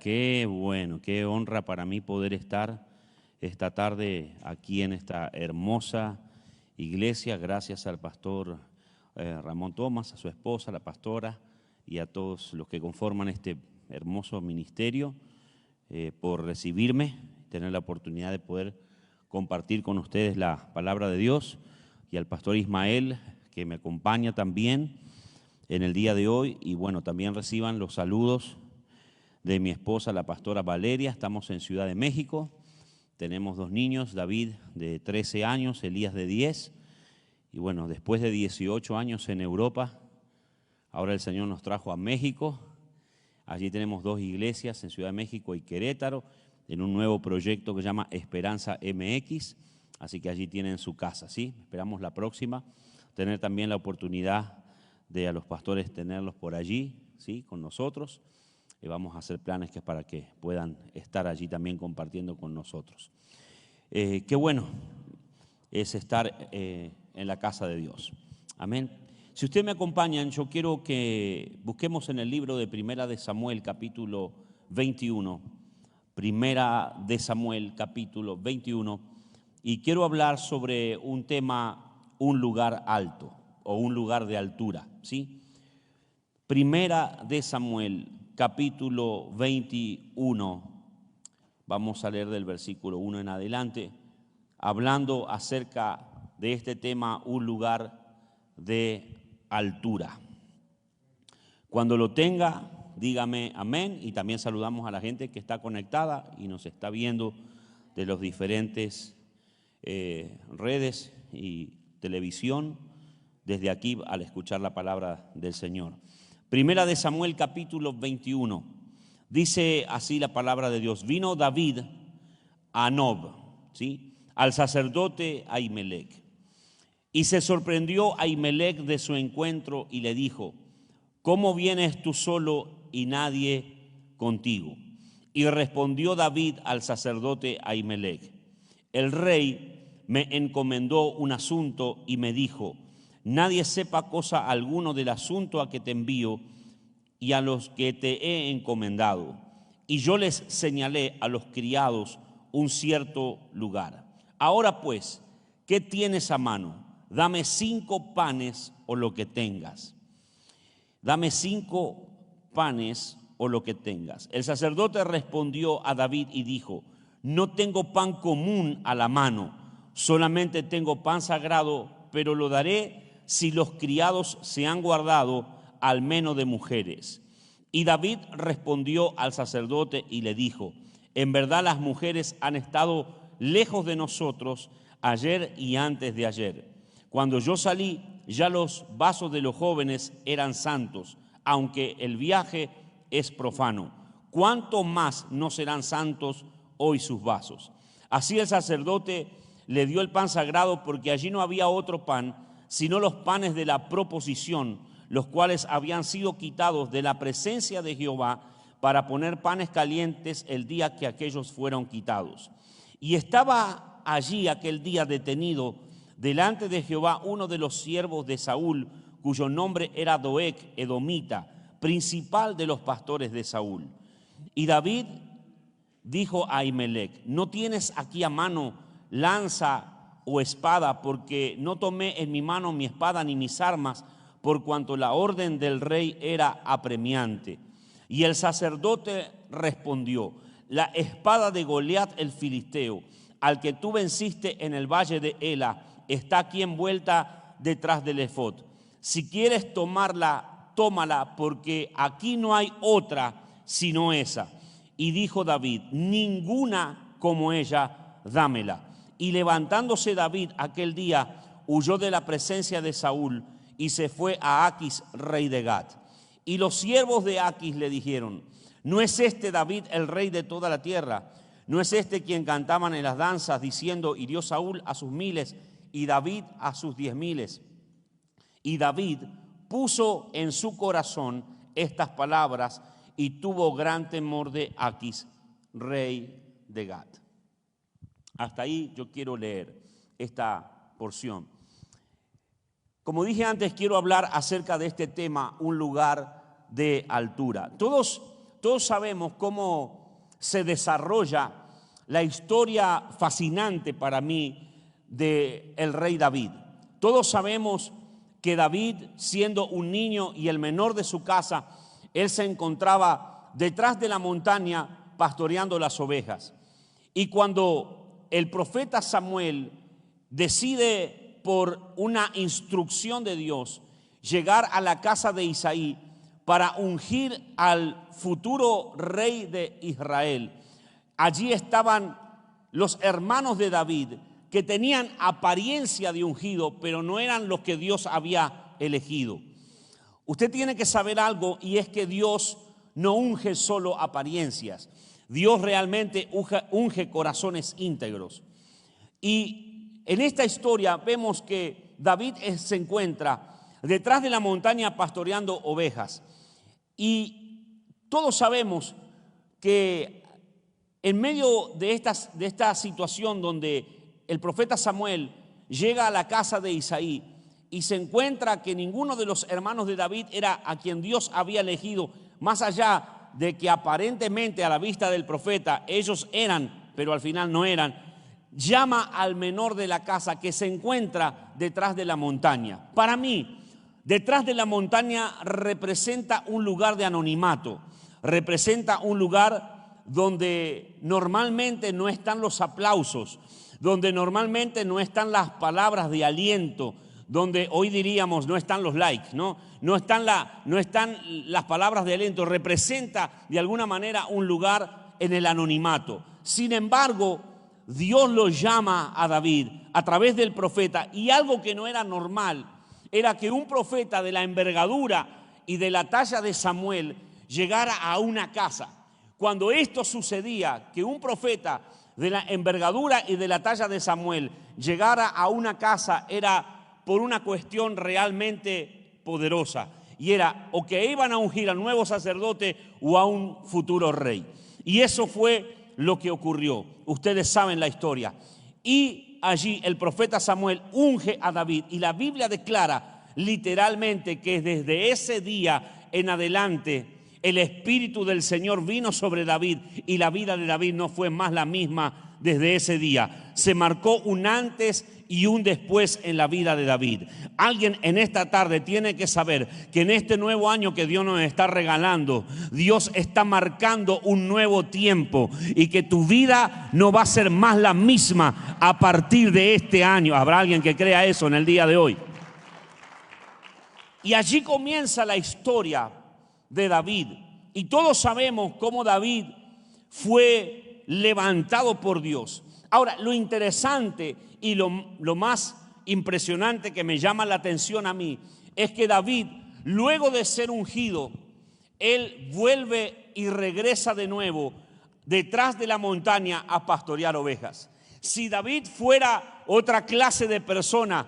Qué bueno, qué honra para mí poder estar esta tarde aquí en esta hermosa iglesia. Gracias al pastor Ramón Tomás, a su esposa, la pastora, y a todos los que conforman este hermoso ministerio por recibirme, tener la oportunidad de poder compartir con ustedes la palabra de Dios, y al pastor Ismael, que me acompaña también en el día de hoy. Y bueno, también reciban los saludos de mi esposa, la pastora Valeria. Estamos en Ciudad de México, tenemos dos niños, David de 13 años, Elías de 10, y bueno, después de 18 años en Europa, ahora el Señor nos trajo a México. Allí tenemos dos iglesias, en Ciudad de México y Querétaro, en un nuevo proyecto que se llama Esperanza MX, así que allí tienen su casa, ¿sí? Esperamos la próxima tener también la oportunidad de a los pastores tenerlos por allí, ¿sí? Con nosotros. Vamos a hacer planes que es para que puedan estar allí también compartiendo con nosotros. Qué bueno es estar en la casa de Dios. Amén. Si ustedes me acompañan, yo quiero que busquemos en el libro de Primera de Samuel, capítulo 21. Primera de Samuel, capítulo 21. Y quiero hablar sobre un tema, un lugar alto o un lugar de altura, ¿sí? Primera de Samuel, capítulo 21, vamos a leer del versículo 1 en adelante, hablando acerca de este tema, un lugar de altura. Cuando lo tenga, dígame amén, y también saludamos a la gente que está conectada y nos está viendo de los diferentes redes y televisión, desde aquí al escuchar la palabra del Señor. Primera de Samuel, capítulo 21, dice así la palabra de Dios: vino David a Nob, ¿sí?, al sacerdote Ahimelech, y se sorprendió Ahimelech de su encuentro y le dijo: ¿cómo vienes tú solo y nadie contigo? Y respondió David al sacerdote Ahimelech: el rey me encomendó un asunto y me dijo: nadie sepa cosa alguno del asunto a que te envío y a los que te he encomendado. Y yo les señalé a los criados un cierto lugar. Ahora pues, ¿qué tienes a mano? Dame 5 panes o lo que tengas. Dame 5 panes o lo que tengas. El sacerdote respondió a David y dijo: no tengo pan común a la mano, solamente tengo pan sagrado, pero lo daré si los criados se han guardado al menos de mujeres. Y David respondió al sacerdote y le dijo: en verdad las mujeres han estado lejos de nosotros ayer y antes de ayer. Cuando yo salí, ya los vasos de los jóvenes eran santos, aunque el viaje es profano. ¿Cuánto más no serán santos hoy sus vasos? Así el sacerdote le dio el pan sagrado, porque allí no había otro pan sino los panes de la proposición, los cuales habían sido quitados de la presencia de Jehová para poner panes calientes el día que aquellos fueron quitados. Y estaba allí aquel día detenido delante de Jehová uno de los siervos de Saúl, cuyo nombre era Doeg, edomita, principal de los pastores de Saúl. Y David dijo a Ahimelech: no tienes aquí a mano lanza o espada, porque no tomé en mi mano mi espada ni mis armas, por cuanto la orden del rey era apremiante. Y el sacerdote respondió: la espada de Goliat el filisteo, al que tú venciste en el valle de Ela, está aquí envuelta detrás del efod. Si quieres tomarla, tómala, porque aquí no hay otra sino esa. Y dijo David: ninguna como ella, dámela. Y levantándose David aquel día, huyó de la presencia de Saúl y se fue a Aquis, rey de Gat. Y los siervos de Aquis le dijeron: ¿no es este David el rey de toda la tierra? ¿No es este quien cantaban en las danzas diciendo: hirió Saúl a sus 1000 y David a sus 10,000? Y David puso en su corazón estas palabras y tuvo gran temor de Aquis, rey de Gat. Hasta ahí yo quiero leer esta porción. Como dije antes, quiero hablar acerca de este tema, un lugar de altura. Todos todos sabemos cómo se desarrolla la historia fascinante para mí del rey David. Todos sabemos que David, siendo un niño y el menor de su casa, él se encontraba detrás de la montaña pastoreando las ovejas. Y cuando el profeta Samuel decide, por una instrucción de Dios, llegar a la casa de Isaí para ungir al futuro rey de Israel, allí estaban los hermanos de David, que tenían apariencia de ungido, pero no eran los que Dios había elegido. Usted tiene que saber algo, y es que Dios no unge solo apariencias. Dios realmente unge corazones íntegros. Y en esta historia vemos que David se encuentra detrás de la montaña pastoreando ovejas. Y todos sabemos que en medio de esta situación donde el profeta Samuel llega a la casa de Isaí y se encuentra que ninguno de los hermanos de David era a quien Dios había elegido, más allá de que aparentemente a la vista del profeta ellos eran, pero al final no eran, llama al menor de la casa que se encuentra detrás de la montaña. Para mí, detrás de la montaña representa un lugar de anonimato, representa un lugar donde normalmente no están los aplausos, donde normalmente no están las palabras de aliento, donde hoy diríamos no están los likes, no están las palabras de aliento. Representa de alguna manera un lugar en el anonimato. Sin embargo, Dios lo llama a David a través del profeta, y algo que no era normal era que un profeta de la envergadura y de la talla de Samuel llegara a una casa. Cuando esto sucedía, que un profeta de la envergadura y de la talla de Samuel llegara a una casa, era por una cuestión realmente poderosa, y era o que iban a ungir al nuevo sacerdote o a un futuro rey. Y eso fue lo que ocurrió. Ustedes saben la historia. Y allí el profeta Samuel unge a David, y la Biblia declara literalmente que desde ese día en adelante el Espíritu del Señor vino sobre David, y la vida de David no fue más la misma desde ese día. Se marcó un antes y un después en la vida de David. Alguien en esta tarde tiene que saber que en este nuevo año que Dios nos está regalando, Dios está marcando un nuevo tiempo, y que tu vida no va a ser más la misma a partir de este año. ¿Habrá alguien que crea eso en el día de hoy? Y allí comienza la historia de David, y todos sabemos cómo David fue levantado por Dios. Ahora, lo interesante y lo más impresionante que me llama la atención a mí es que David, luego de ser ungido, él vuelve y regresa de nuevo detrás de la montaña a pastorear ovejas. Si David fuera otra clase de persona,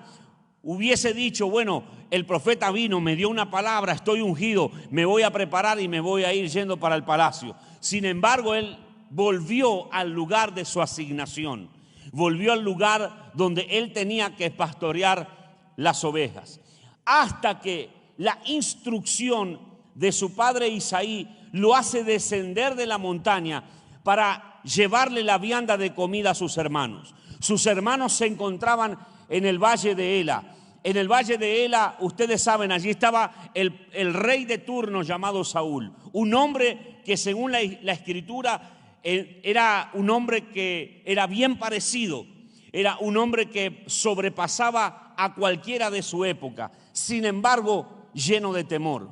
hubiese dicho, bueno, el profeta vino, me dio una palabra, estoy ungido, me voy a preparar y me voy a ir yendo para el palacio. Sin embargo, él volvió al lugar de su asignación, volvió al lugar donde él tenía que pastorear las ovejas, hasta que la instrucción de su padre Isaí lo hace descender de la montaña para llevarle la vianda de comida a sus hermanos. Sus hermanos se encontraban en el valle de Ela. En el valle de Ela, ustedes saben, allí estaba el rey de turno llamado Saúl, un hombre que según la escritura era un hombre que era bien parecido, era un hombre que sobrepasaba a cualquiera de su época, sin embargo lleno de temor.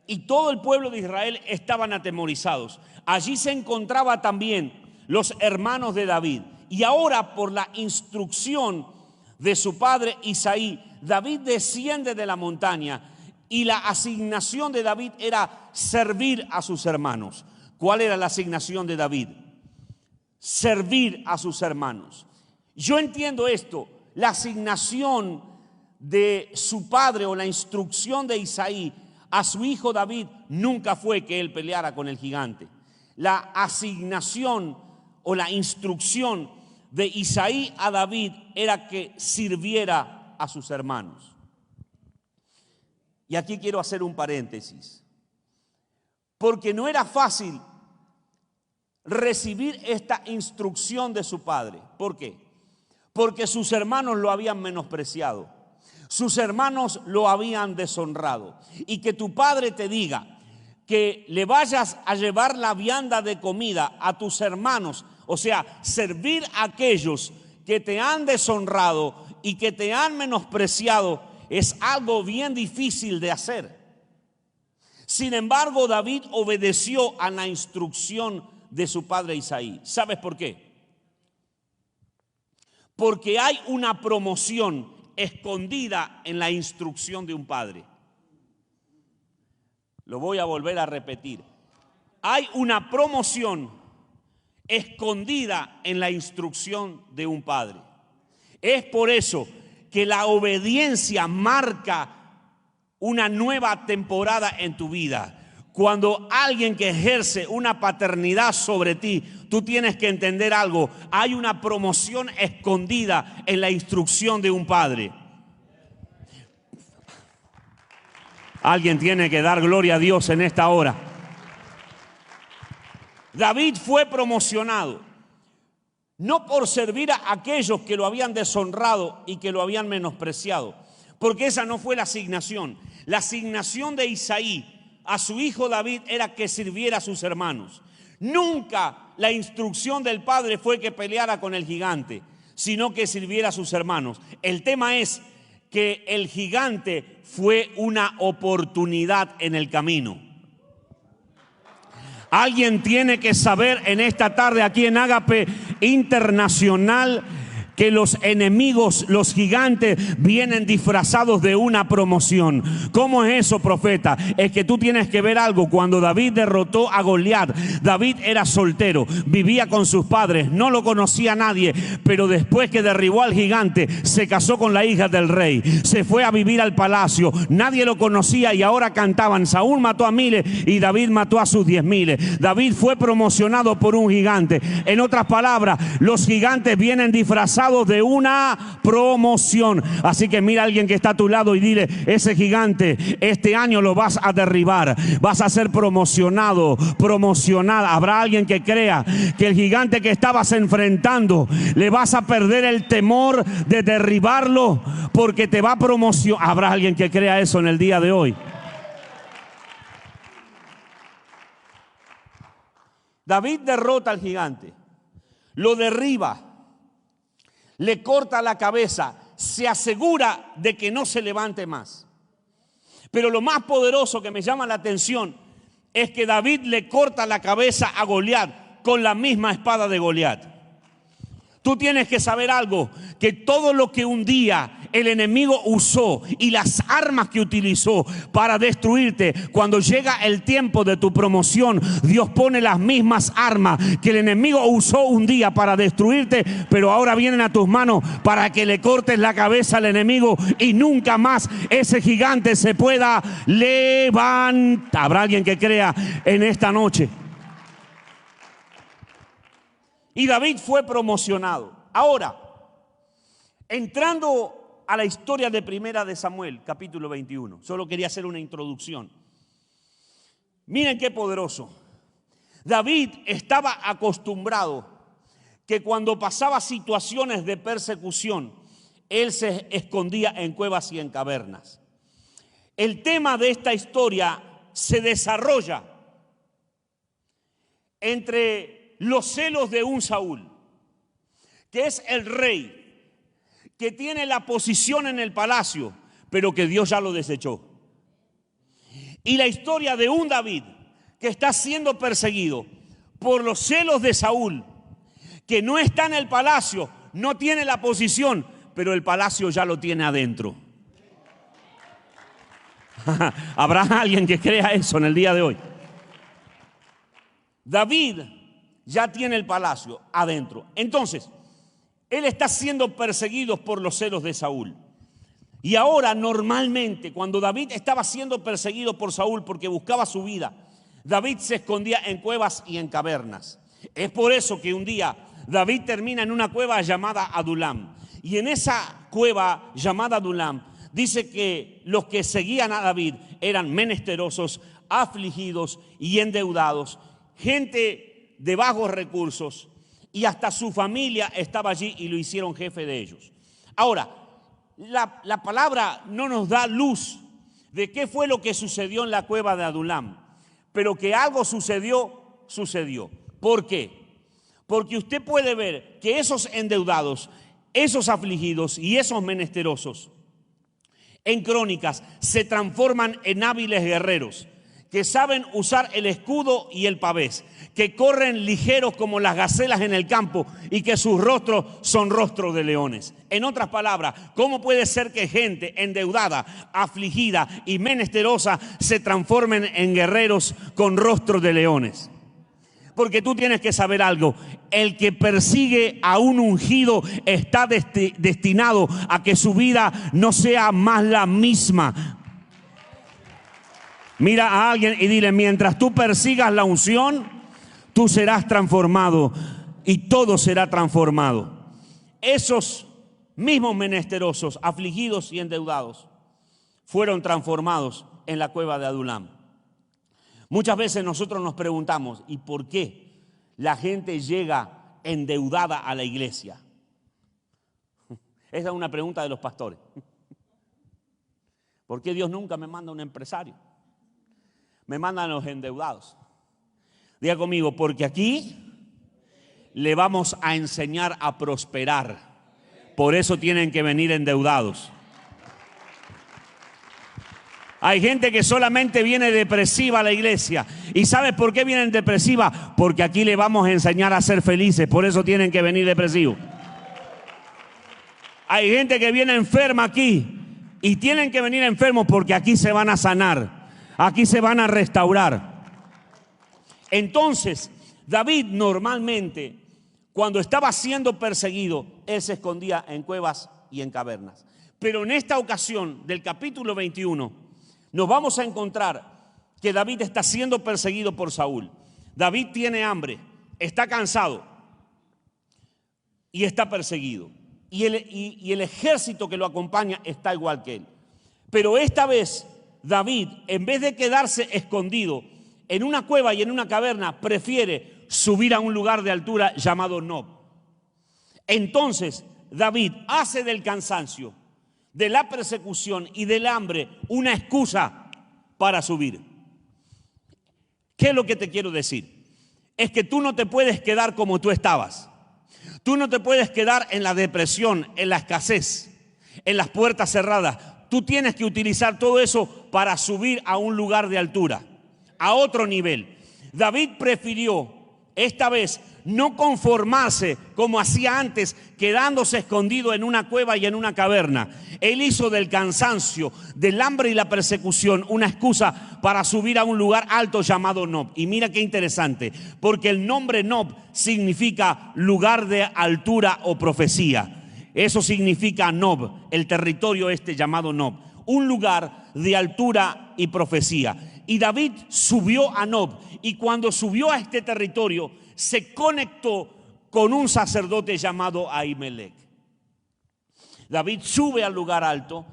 Y todo el pueblo de Israel estaban atemorizados. Allí se encontraba también los hermanos de David. Y ahora, por la instrucción de su padre Isaí, David desciende de la montaña, y la asignación de David era servir a sus hermanos. ¿Cuál era la asignación de David? Servir a sus hermanos. Yo entiendo esto. La asignación de su padre, o la instrucción de Isaí a su hijo David, nunca fue que él peleara con el gigante. La asignación o la instrucción de Isaí a David era que sirviera a sus hermanos. Y aquí quiero hacer un paréntesis. porque no era fácil recibir esta instrucción de su padre. ¿Por qué? Porque sus hermanos lo habían menospreciado, sus hermanos lo habían deshonrado. Y que tu padre te diga que le vayas a llevar la vianda de comida a tus hermanos, o sea, servir a aquellos que te han deshonrado y que te han menospreciado, es algo bien difícil de hacer. Sin embargo, David obedeció a la instrucción de su padre Isaí. ¿Sabes por qué? Porque hay una promoción escondida en la instrucción de un padre. Lo voy a volver a repetir. Hay una promoción escondida en la instrucción de un padre. Es por eso que la obediencia marca una nueva temporada en tu vida. Cuando alguien que ejerce una paternidad sobre ti, tú tienes que entender algo. Hay una promoción escondida en la instrucción de un padre. Alguien tiene que dar gloria a Dios en esta hora. David fue promocionado, no por servir a aquellos que lo habían deshonrado y que lo habían menospreciado, porque esa no fue la asignación. La asignación de Isaí a su hijo David era que sirviera a sus hermanos. Nunca la instrucción del padre fue que peleara con el gigante, sino que sirviera a sus hermanos. El tema es que el gigante fue una oportunidad en el camino. Alguien tiene que saber en esta tarde aquí en Ágape Internacional que los enemigos, los gigantes, vienen disfrazados de una promoción. ¿Cómo es eso, profeta? Es que tú tienes que ver algo. Cuando David derrotó a Goliat, David era soltero, vivía con sus padres, no lo conocía nadie, pero después que derribó al gigante, se casó con la hija del rey, se fue a vivir al palacio, nadie lo conocía y ahora cantaban: Saúl mató a miles y David mató a sus 10,000. David fue promocionado por un gigante. En otras palabras, los gigantes vienen disfrazados de una promoción. Así que mira a alguien que está a tu lado y dile: ese gigante este año lo vas a derribar, vas a ser promocionado, promocionada. Habrá alguien que crea que el gigante que estabas enfrentando le vas a perder el temor de derribarlo porque te va a promocionar. Habrá alguien que crea eso en el día de hoy. David derrota al gigante, lo derriba, le corta la cabeza, se asegura de que no se levante más. Pero lo más poderoso que me llama la atención es que David le corta la cabeza a Goliat con la misma espada de Goliat. Tú tienes que saber algo, que todo lo que un día el enemigo usó y las armas que utilizó para destruirte, cuando llega el tiempo de tu promoción, Dios pone las mismas armas que el enemigo usó un día para destruirte, pero ahora vienen a tus manos para que le cortes la cabeza al enemigo y nunca más ese gigante se pueda levantar. Habrá alguien que crea en esta noche. Y David fue promocionado. Ahora, entrando a la historia de Primera de Samuel, capítulo 21. Solo quería hacer una introducción. Miren qué poderoso. David estaba acostumbrado que cuando pasaba situaciones de persecución, él se escondía en cuevas y en cavernas. El tema de esta historia se desarrolla entre los celos de un Saúl, que es el rey, que tiene la posición en el palacio, pero que Dios ya lo desechó. Y la historia de un David que está siendo perseguido por los celos de Saúl, que no está en el palacio, no tiene la posición, pero el palacio ya lo tiene adentro. Habrá alguien que crea eso en el día de hoy. David ya tiene el palacio adentro. Entonces, él está siendo perseguido por los celos de Saúl. Y ahora, normalmente, cuando David estaba siendo perseguido por Saúl porque buscaba su vida, David se escondía en cuevas y en cavernas. Es por eso que un día David termina en una cueva llamada Adulam. Y en esa cueva llamada Adulam, dice que los que seguían a David eran menesterosos, afligidos y endeudados, gente de bajos recursos, y hasta su familia estaba allí y lo hicieron jefe de ellos. Ahora, la palabra no nos da luz de qué fue lo que sucedió en la cueva de Adulam, pero que algo sucedió. ¿Por qué? Porque usted puede ver que esos endeudados, esos afligidos y esos menesterosos, en Crónicas se transforman en hábiles guerreros que saben usar el escudo y el pavés, que corren ligeros como las gacelas en el campo y que sus rostros son rostros de leones. En otras palabras, ¿cómo puede ser que gente endeudada, afligida y menesterosa se transformen en guerreros con rostros de leones? Porque tú tienes que saber algo: el que persigue a un ungido está destinado a que su vida no sea más la misma. Mira a alguien y dile: mientras tú persigas la unción, tú serás transformado y todo será transformado. Esos mismos menesterosos, afligidos y endeudados fueron transformados en la cueva de Adulam. Muchas veces nosotros nos preguntamos: ¿y por qué la gente llega endeudada a la iglesia? Esa es una pregunta de los pastores. ¿Por qué Dios nunca me manda un empresario? Me mandan los endeudados. Diga conmigo: porque aquí le vamos a enseñar a prosperar. Por eso tienen que venir endeudados. Hay gente que solamente viene depresiva a la iglesia. ¿Y sabes por qué vienen depresiva? Porque aquí le vamos a enseñar a ser felices. Por eso tienen que venir depresivos. Hay gente que viene enferma aquí y tienen que venir enfermos porque aquí se van a sanar. Aquí se van a restaurar. Entonces, David normalmente, cuando estaba siendo perseguido, él se escondía en cuevas y en cavernas. Pero en esta ocasión del capítulo 21, nos vamos a encontrar que David está siendo perseguido por Saúl. David tiene hambre, está cansado y está perseguido. Y el ejército que lo acompaña está igual que él. Pero esta vez David, en vez de quedarse escondido en una cueva y en una caverna, prefiere subir a un lugar de altura llamado Nob. Entonces David hace del cansancio, de la persecución y del hambre una excusa para subir. ¿Qué es lo que te quiero decir? Es que tú no te puedes quedar como tú estabas. Tú no te puedes quedar en la depresión, en la escasez, en las puertas cerradas. Tú tienes que utilizar todo eso para subir a un lugar de altura, a otro nivel. David prefirió esta vez no conformarse como hacía antes, quedándose escondido en una cueva y en una caverna. Él hizo del cansancio, del hambre y la persecución una excusa para subir a un lugar alto llamado Nob. Y mira qué interesante, porque el nombre Nob significa lugar de altura o profecía. Eso significa Nob, el territorio llamado Nob, un lugar de altura y profecía. Y David subió a Nob, y cuando subió a este territorio se conectó con un sacerdote llamado Ahimelech. David sube al lugar alto,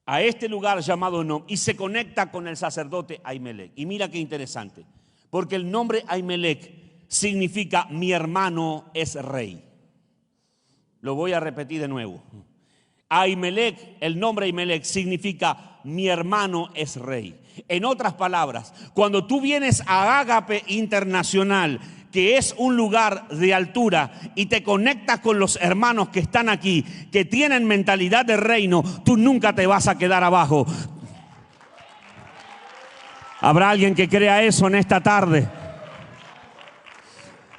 a este lugar llamado Nob, y se conecta con el sacerdote Ahimelech. Y mira qué interesante, porque el nombre Ahimelech significa mi hermano es rey. Lo voy a repetir de nuevo. Ahimelech, el nombre Ahimelech significa mi hermano es rey. En otras palabras, cuando tú vienes a Ágape Internacional, que es un lugar de altura, y te conectas con los hermanos que están aquí, que tienen mentalidad de reino, tú nunca te vas a quedar abajo. ¿Habrá alguien que crea eso en esta tarde?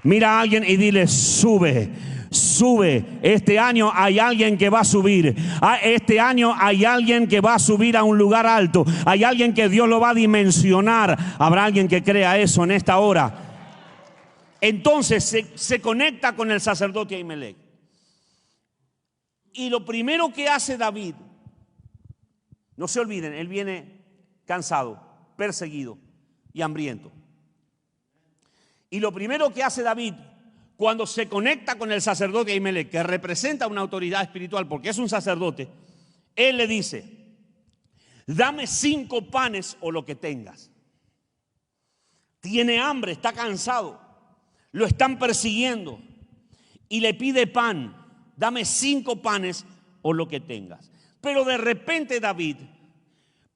Mira a alguien y dile: sube. Sube. Este año hay alguien que va a subir. Este año hay alguien que va a subir a un lugar alto. Hay alguien que Dios lo va a dimensionar. Habrá alguien que crea eso en esta hora. Entonces se conecta con el sacerdote Ahimelech. Y lo primero que hace David, no se olviden, él viene cansado, perseguido y hambriento. Y lo primero que hace David cuando se conecta con el sacerdote Ahimelech, que representa una autoridad espiritual porque es un sacerdote, él le dice: dame 5 panes o lo que tengas. tiene hambre, está cansado, lo están persiguiendo y le pide pan. Dame 5 panes o lo que tengas. Pero de repente David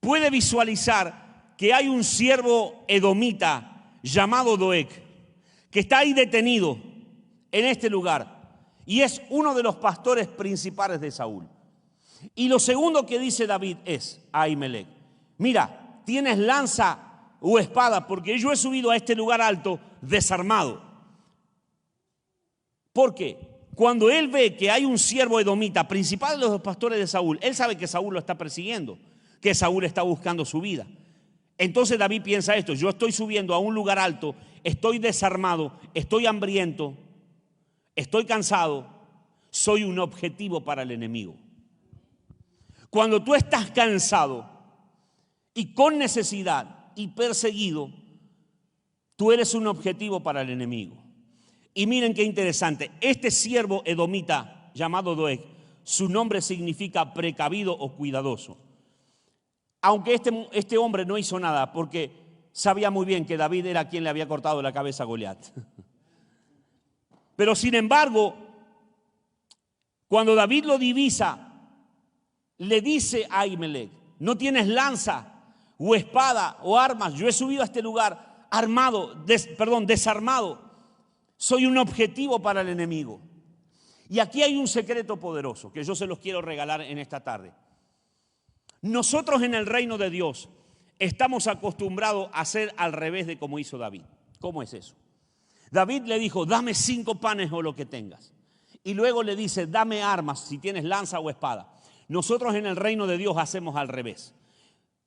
puede visualizar que hay un siervo edomita llamado Doeg, que está ahí detenido en este lugar, y es uno de los pastores principales de Saúl. Y lo segundo que dice David es a Ahimelech: mira, tienes lanza o espada, porque yo he subido a este lugar alto desarmado. ¿Por qué? Cuando él ve que hay un siervo edomita, principal de los pastores de Saúl, él sabe que Saúl lo está persiguiendo, que Saúl está buscando su vida. Entonces David piensa esto: yo estoy subiendo a un lugar alto, estoy desarmado, estoy hambriento, estoy cansado, soy un objetivo para el enemigo. Cuando tú estás cansado y con necesidad y perseguido, tú eres un objetivo para el enemigo. Y miren qué interesante, este siervo edomita llamado Doeg, su nombre significa precavido o cuidadoso. Aunque este hombre no hizo nada, porque sabía muy bien que David era quien le había cortado la cabeza a Goliat. Pero sin embargo, cuando David lo divisa, le dice a Ahimelech: no tienes lanza o espada o armas, yo he subido a este lugar desarmado. Soy un objetivo para el enemigo. Y aquí hay un secreto poderoso que yo se los quiero regalar en esta tarde. Nosotros en el reino de Dios estamos acostumbrados a hacer al revés de como hizo David. ¿Cómo es eso? David le dijo: dame 5 panes o lo que tengas. Y luego le dice: dame armas, si tienes lanza o espada. Nosotros en el reino de Dios hacemos al revés.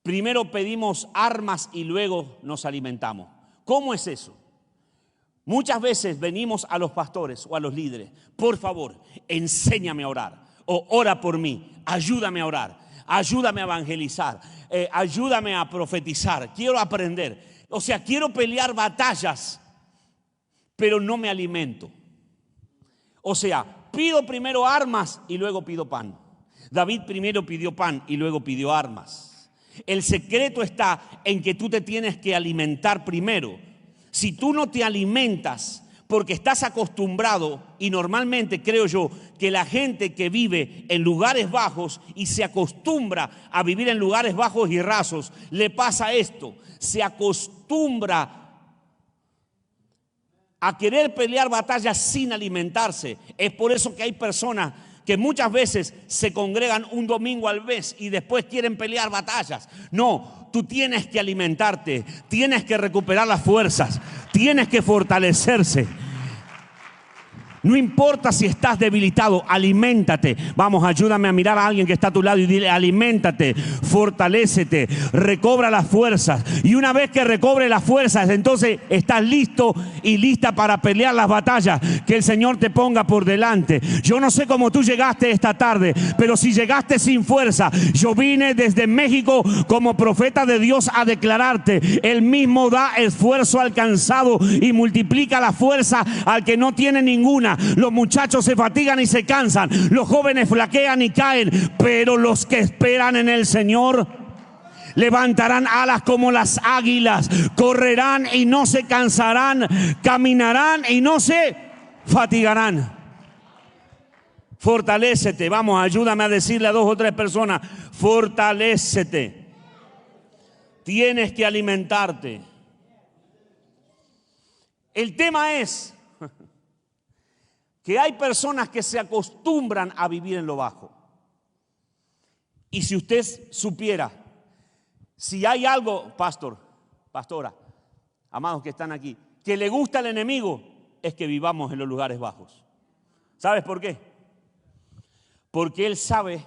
Primero pedimos armas y luego nos alimentamos. ¿Cómo es eso? Muchas veces venimos a los pastores o a los líderes: por favor, enséñame a orar, o ora por mí, ayúdame a orar, ayúdame a evangelizar, ayúdame a profetizar, quiero aprender. O sea, quiero pelear batallas, pero no me alimento. O sea, pido primero armas y luego pido pan. David primero pidió pan y luego pidió armas. El secreto está en que tú te tienes que alimentar primero. Si tú no te alimentas porque estás acostumbrado, y normalmente creo yo que la gente que vive en lugares bajos y se acostumbra a vivir en lugares bajos y rasos, le pasa esto: se acostumbra a querer pelear batallas sin alimentarse. Es por eso que hay personas que muchas veces se congregan un domingo al mes y después quieren pelear batallas. No, tú tienes que alimentarte, tienes que recuperar las fuerzas, tienes que fortalecerse. No importa si estás debilitado, aliméntate. Vamos, ayúdame a mirar a alguien que está a tu lado y dile: aliméntate, fortalécete, recobra las fuerzas. Y una vez que recobre las fuerzas, entonces estás listo y lista para pelear las batallas que el Señor te ponga por delante. Yo no sé cómo tú llegaste esta tarde, pero si llegaste sin fuerza, yo vine desde México como profeta de Dios a declararte: Él mismo da esfuerzo al cansado y multiplica la fuerza al que no tiene ninguna. Los muchachos se fatigan y se cansan, los jóvenes flaquean y caen, pero los que esperan en el Señor levantarán alas como las águilas, correrán y no se cansarán, caminarán y no se fatigarán. Fortalécete. Vamos, ayúdame a decirle a 2 o 3 personas: fortalécete. Tienes que alimentarte. El tema es que hay personas que se acostumbran a vivir en lo bajo. Y si usted supiera, si hay algo, pastora, amados que están aquí, que le gusta al enemigo, es que vivamos en los lugares bajos. ¿Sabes por qué? Porque él sabe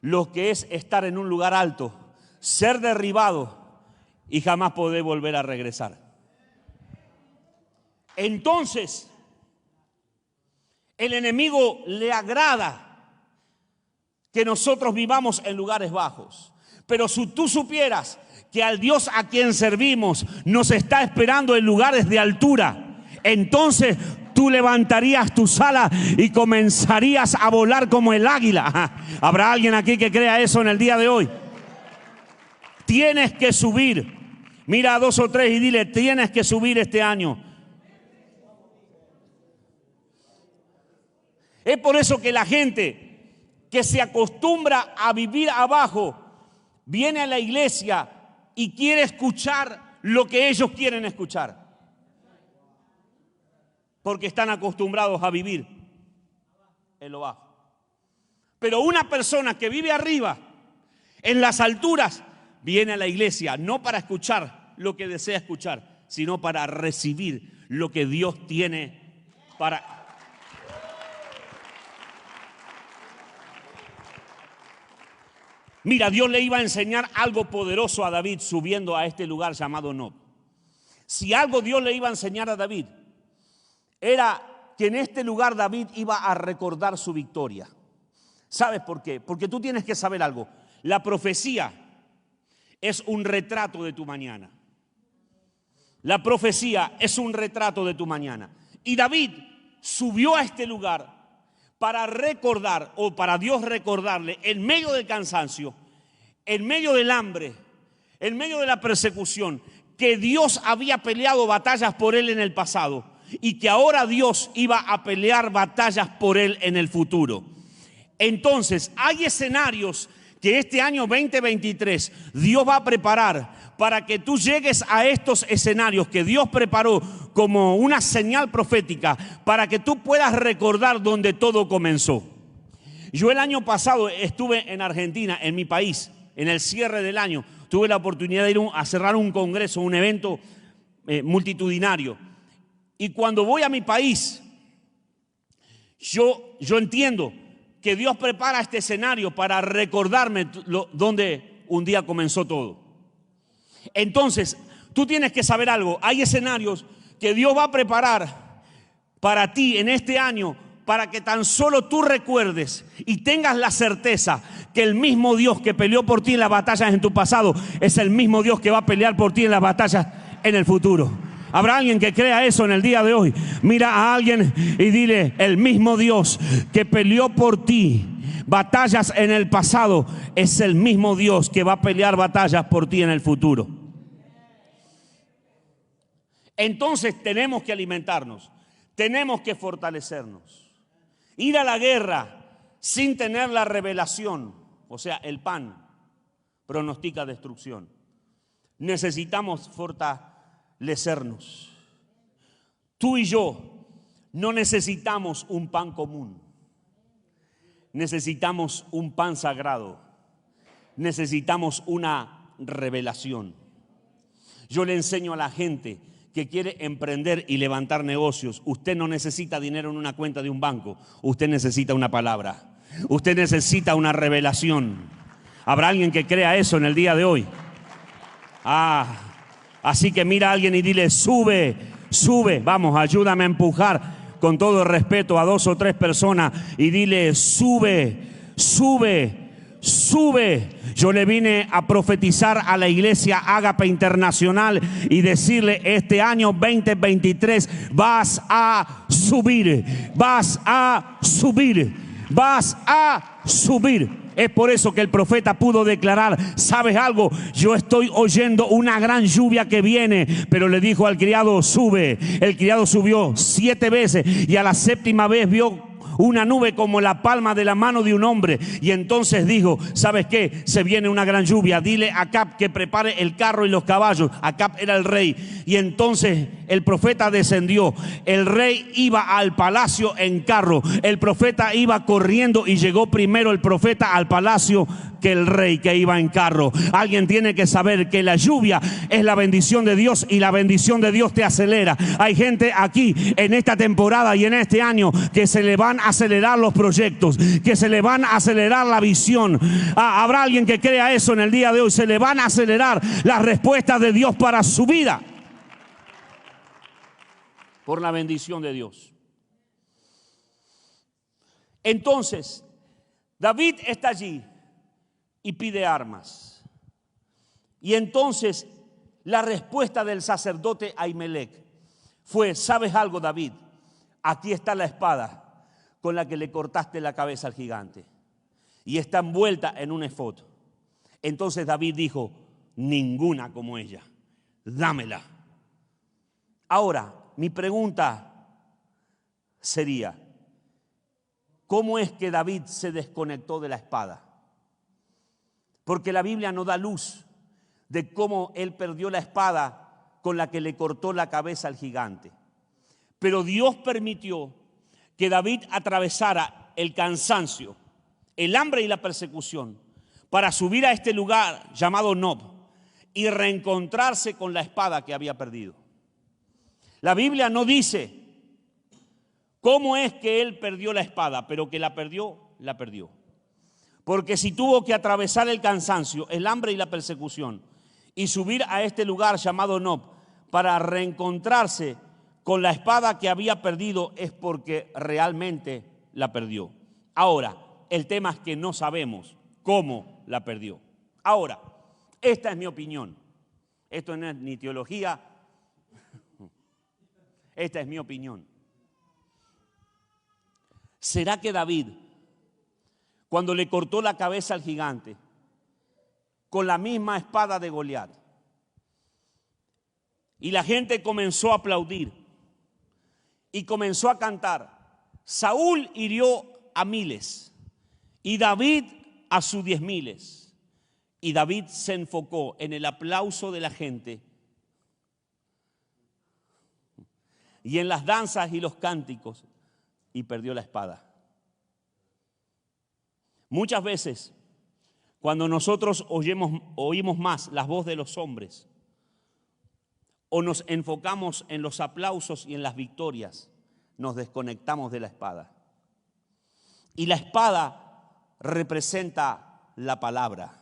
lo que es estar en un lugar alto, ser derribado y jamás poder volver a regresar. Entonces, el enemigo le agrada que nosotros vivamos en lugares bajos. Pero si tú supieras que al Dios a quien servimos nos está esperando en lugares de altura, entonces tú levantarías tus alas y comenzarías a volar como el águila. ¿Habrá alguien aquí que crea eso en el día de hoy? Tienes que subir Mira a 2 o 3 y dile, tienes que subir este año. Es por eso que la gente que se acostumbra a vivir abajo viene a la iglesia y quiere escuchar lo que ellos quieren escuchar. Porque están acostumbrados a vivir en lo bajo. Pero una persona que vive arriba, en las alturas, viene a la iglesia no para escuchar lo que desea escuchar, sino para recibir lo que Dios tiene para... Mira, Dios le iba a enseñar algo poderoso a David subiendo a este lugar llamado Nob. Si algo Dios le iba a enseñar a David, era que en este lugar David iba a recordar su victoria. ¿Sabes por qué? Porque tú tienes que saber algo. La profecía es un retrato de tu mañana. La profecía es un retrato de tu mañana. Y David subió a este lugar para recordar, o para Dios recordarle, en medio del cansancio, en medio del hambre, en medio de la persecución, que Dios había peleado batallas por él en el pasado y que ahora Dios iba a pelear batallas por él en el futuro. Entonces, hay escenarios que este año 2023 Dios va a preparar para que tú llegues a estos escenarios que Dios preparó como una señal profética para que tú puedas recordar donde todo comenzó. Yo el año pasado estuve en Argentina, en mi país, en el cierre del año. Tuve la oportunidad de ir a cerrar un congreso, un evento multitudinario. Y cuando voy a mi país, yo entiendo que Dios prepara este escenario para recordarme donde un día comenzó todo. Entonces, tú tienes que saber algo. Hay escenarios que Dios va a preparar para ti en este año para que tan solo tú recuerdes y tengas la certeza que el mismo Dios que peleó por ti en las batallas en tu pasado es el mismo Dios que va a pelear por ti en las batallas en el futuro. ¿Habrá alguien que crea eso en el día de hoy? Mira a alguien y dile, el mismo Dios que peleó por ti batallas en el pasado es el mismo Dios que va a pelear batallas por ti en el futuro. Entonces tenemos que alimentarnos, tenemos que fortalecernos. Ir a la guerra sin tener la revelación, o sea, el pan, pronostica destrucción. Necesitamos fortalecernos. Tú y yo no necesitamos un pan común. Necesitamos un pan sagrado. Necesitamos una revelación. Yo le enseño a la gente que quiere emprender y levantar negocios. Usted no necesita dinero en una cuenta de un banco. Usted necesita una palabra. Usted necesita una revelación. ¿Habrá alguien que crea eso en el día de hoy? Así que mira a alguien y dile, sube, sube. Vamos, ayúdame a empujar con todo el respeto a 2 o 3 personas y dile, sube, sube, sube. Yo le vine a profetizar a la iglesia Ágape Internacional y decirle, este año 2023 vas a subir, vas a subir, vas a subir. Es por eso que el profeta pudo declarar, ¿sabes algo? Yo estoy oyendo una gran lluvia que viene, pero le dijo al criado, sube. El criado subió 7 veces y a la 7ª vez vio una nube como la palma de la mano de un hombre. Y entonces dijo, ¿sabes qué? Se viene una gran lluvia. Dile a Acab que prepare el carro y los caballos. Acab era el rey. Y entonces el profeta descendió. El rey iba al palacio en carro. El profeta iba corriendo y llegó primero el profeta al palacio que el rey que iba en carro. Alguien tiene que saber que la lluvia es la bendición de Dios y la bendición de Dios te acelera. Hay gente aquí en esta temporada y en este año que se le van a acelerar los proyectos, que se le van a acelerar la visión. Habrá alguien que crea eso en el día de hoy. Se le van a acelerar las respuestas de Dios para su vida por la bendición de Dios. Entonces David está allí y pide armas. Y entonces la respuesta del sacerdote Ahimelech fue, ¿sabes algo, David? Aquí está la espada con la que le cortaste la cabeza al gigante y está envuelta en un efod. Entonces David dijo, ninguna como ella. dámela. Ahora, mi pregunta sería, ¿cómo es que David se desconectó de la espada? Porque la Biblia no da luz de cómo él perdió la espada con la que le cortó la cabeza al gigante. Pero Dios permitió que David atravesara el cansancio, el hambre y la persecución para subir a este lugar llamado Nob y reencontrarse con la espada que había perdido. La Biblia no dice cómo es que él perdió la espada, pero que la perdió, la perdió. Porque si tuvo que atravesar el cansancio, el hambre y la persecución y subir a este lugar llamado Nob para reencontrarse con la espada que había perdido, es porque realmente la perdió. Ahora, el tema es que no sabemos cómo la perdió. Ahora, esta es mi opinión. Esto no es ni teología. Esta es mi opinión. ¿Será que David, cuando le cortó la cabeza al gigante con la misma espada de Goliat, y la gente comenzó a aplaudir y comenzó a cantar, Saúl hirió a miles y David a sus 10,000, y David se enfocó en el aplauso de la gente y en las danzas y los cánticos y perdió la espada? Muchas veces, cuando nosotros oímos más la voz de los hombres o nos enfocamos en los aplausos y en las victorias, nos desconectamos de la espada. Y la espada representa la palabra.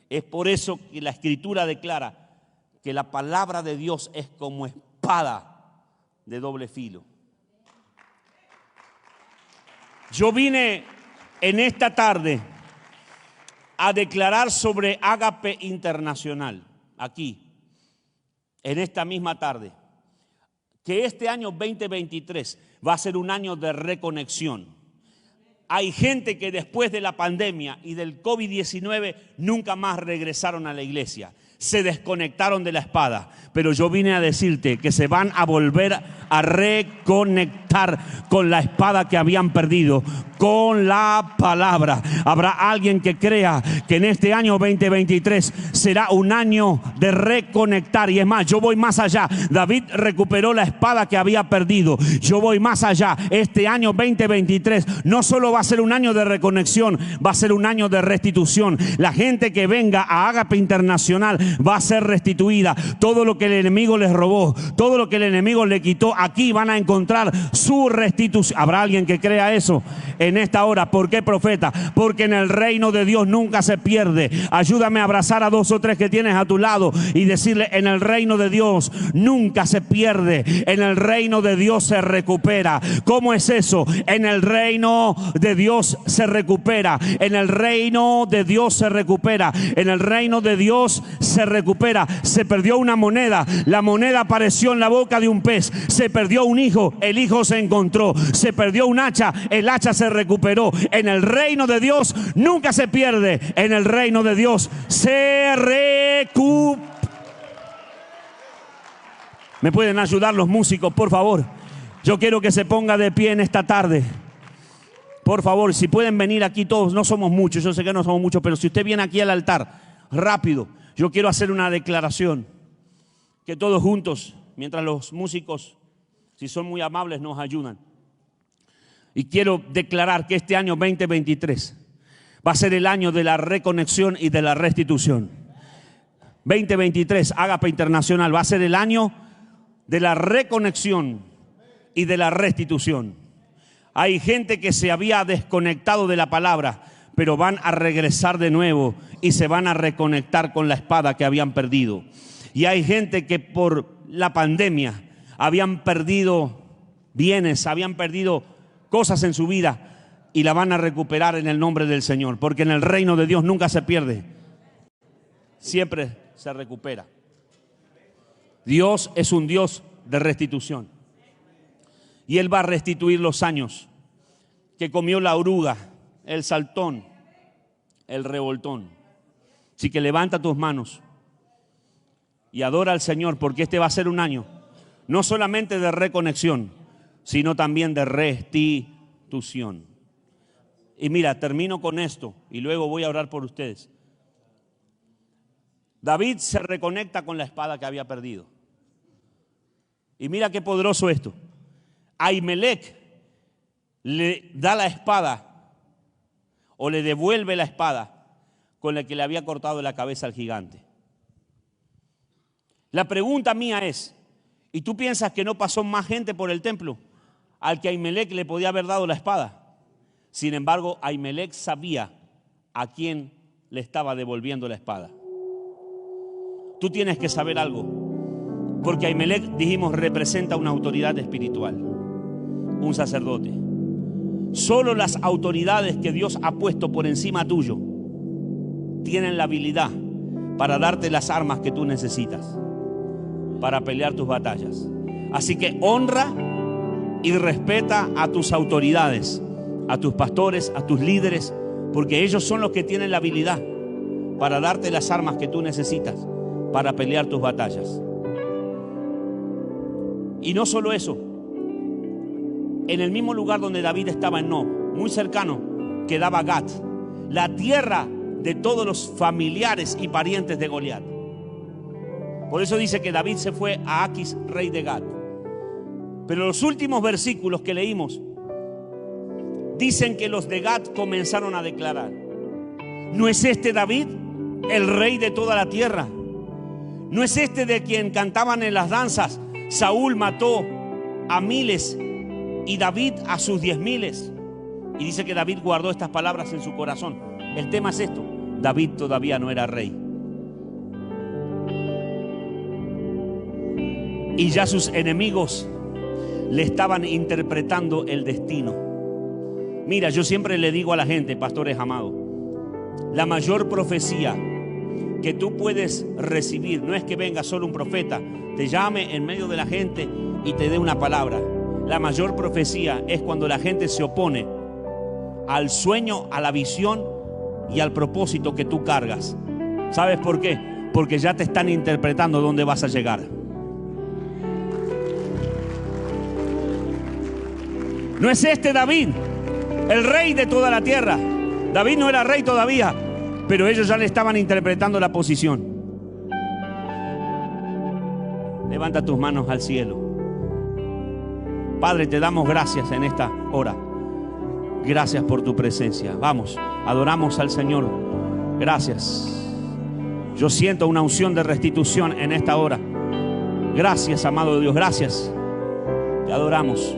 Es por eso que la Escritura declara que la palabra de Dios es como espada de doble filo. Yo vine en esta tarde a declarar sobre Ágape Internacional, aquí, en esta misma tarde, que este año 2023 va a ser un año de reconexión. Hay gente que después de la pandemia y del COVID-19 nunca más regresaron a la iglesia. Se desconectaron de la espada, pero yo vine a decirte que se van a volver a reconectar con la espada que habían perdido, con la palabra. Habrá alguien que crea que en este año 2023 será un año de reconectar, y es más, yo voy más allá. David recuperó la espada que había perdido. Yo voy más allá. Este año 2023 no solo va a ser un año de reconexión, va a ser un año de restitución. La gente que venga a Ágape Internacional va a ser restituida. Todo lo que el enemigo les robó, todo lo que el enemigo le quitó, aquí van a encontrar su restitución. ¿Habrá alguien que crea eso en esta hora? ¿Por qué, profeta? Porque en el reino de Dios nunca se pierde. Ayúdame a abrazar a 2 o 3 que tienes a tu lado y decirle: en el reino de Dios nunca se pierde. En el reino de Dios se recupera. ¿Cómo es eso? En el reino de Dios se recupera. En el reino de Dios se recupera. En el reino de Dios se recupera. Se perdió una moneda, la moneda apareció en la boca de un pez. Se perdió un hijo, el hijo se encontró. Se perdió un hacha, el hacha se recuperó. En el reino de Dios nunca se pierde. En el reino de Dios se recupera. ¿Me pueden ayudar los músicos, por favor? Yo quiero que se ponga de pie en esta tarde. Por favor, si pueden venir aquí todos, no somos muchos, yo sé que no somos muchos, pero si usted viene aquí al altar, rápido, yo quiero hacer una declaración. Que todos juntos, mientras los músicos, si son muy amables, nos ayudan. Y quiero declarar que este año 2023 va a ser el año de la reconexión y de la restitución. 2023, Ágape Internacional, va a ser el año de la reconexión y de la restitución. Hay gente que se había desconectado de la palabra, pero van a regresar de nuevo y se van a reconectar con la espada que habían perdido. Y hay gente que por la pandemia habían perdido bienes, habían perdido cosas en su vida, y la van a recuperar en el nombre del Señor, porque en el reino de Dios nunca se pierde, siempre se recupera. Dios es un Dios de restitución, y Él va a restituir los años que comió la oruga, el saltón, el revoltón. Así que levanta tus manos y adora al Señor, porque este va a ser un año no solamente de reconexión, sino también de restitución. Y mira, termino con esto y luego voy a orar por ustedes. David se reconecta con la espada que había perdido. Y mira qué poderoso esto. Ahimelech le da la espada o le devuelve la espada con la que le había cortado la cabeza al gigante. La pregunta mía es, ¿y tú piensas que no pasó más gente por el templo al que Ahimelech le podía haber dado la espada? Sin embargo, Ahimelech sabía a quién le estaba devolviendo la espada. Tú tienes que saber algo, porque Ahimelech, dijimos, representa una autoridad espiritual, un sacerdote. Solo las autoridades que Dios ha puesto por encima tuyo tienen la habilidad para darte las armas que tú necesitas para pelear tus batallas. Así que honra y respeta a tus autoridades, a tus pastores, a tus líderes, porque ellos son los que tienen la habilidad para darte las armas que tú necesitas para pelear tus batallas. Y no solo eso, en el mismo lugar donde David estaba en Nob, muy cercano, quedaba Gat, la tierra de todos los familiares y parientes de Goliat. Por eso dice que David se fue a Aquis, rey de Gat. Pero los últimos versículos que leímos dicen que los de Gat comenzaron a declarar: ¿no es este David el rey de toda la tierra? ¿No es este de quien cantaban en las danzas? Saúl mató a miles y David a sus 10,000. Y dice que David guardó estas palabras en su corazón. El tema es esto: David todavía no era rey. Y ya sus enemigos le estaban interpretando el destino. Mira, yo siempre le digo a la gente, pastores amados, la mayor profecía que tú puedes recibir no es que venga solo un profeta, te llame en medio de la gente y te dé una palabra. La mayor profecía es cuando la gente se opone al sueño, a la visión y al propósito que tú cargas. ¿Sabes por qué? Porque ya te están interpretando dónde vas a llegar. ¿No es este David el rey de toda la tierra? David no era rey todavía, pero ellos ya le estaban interpretando la posición. Levanta tus manos al cielo. Padre, te damos gracias en esta hora. Gracias por tu presencia. Vamos, adoramos al Señor. Gracias. Yo siento una unción de restitución en esta hora. Gracias, amado Dios, gracias. Te adoramos.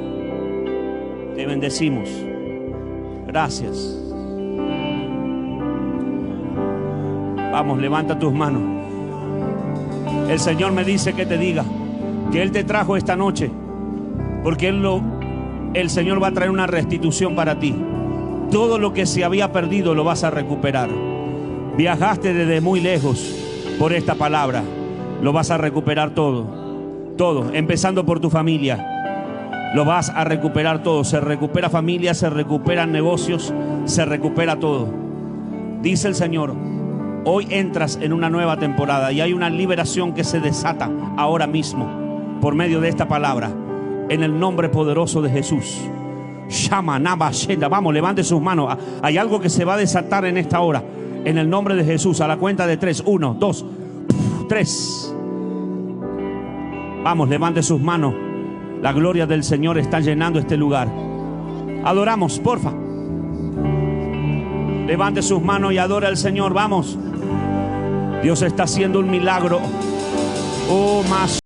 Te bendecimos. Gracias. Vamos, levanta tus manos. El Señor me dice que te diga que Él te trajo esta noche porque el Señor va a traer una restitución para ti. Todo lo que se había perdido lo vas a recuperar. Viajaste desde muy lejos por esta palabra. Lo vas a recuperar todo. Todo, empezando por tu familia. Lo vas a recuperar todo. Se recupera familia, se recuperan negocios, se recupera todo. Dice el Señor: hoy entras en una nueva temporada y hay una liberación que se desata ahora mismo por medio de esta palabra. En el nombre poderoso de Jesús. Shama, Naba, Shenda. Vamos, levante sus manos. Hay algo que se va a desatar en esta hora. En el nombre de Jesús. A la cuenta de 3. 1, 2, 3. Vamos, levante sus manos. La gloria del Señor está llenando este lugar. Adoramos, porfa. Levante sus manos y adora al Señor. Vamos. Dios está haciendo un milagro. Oh, más.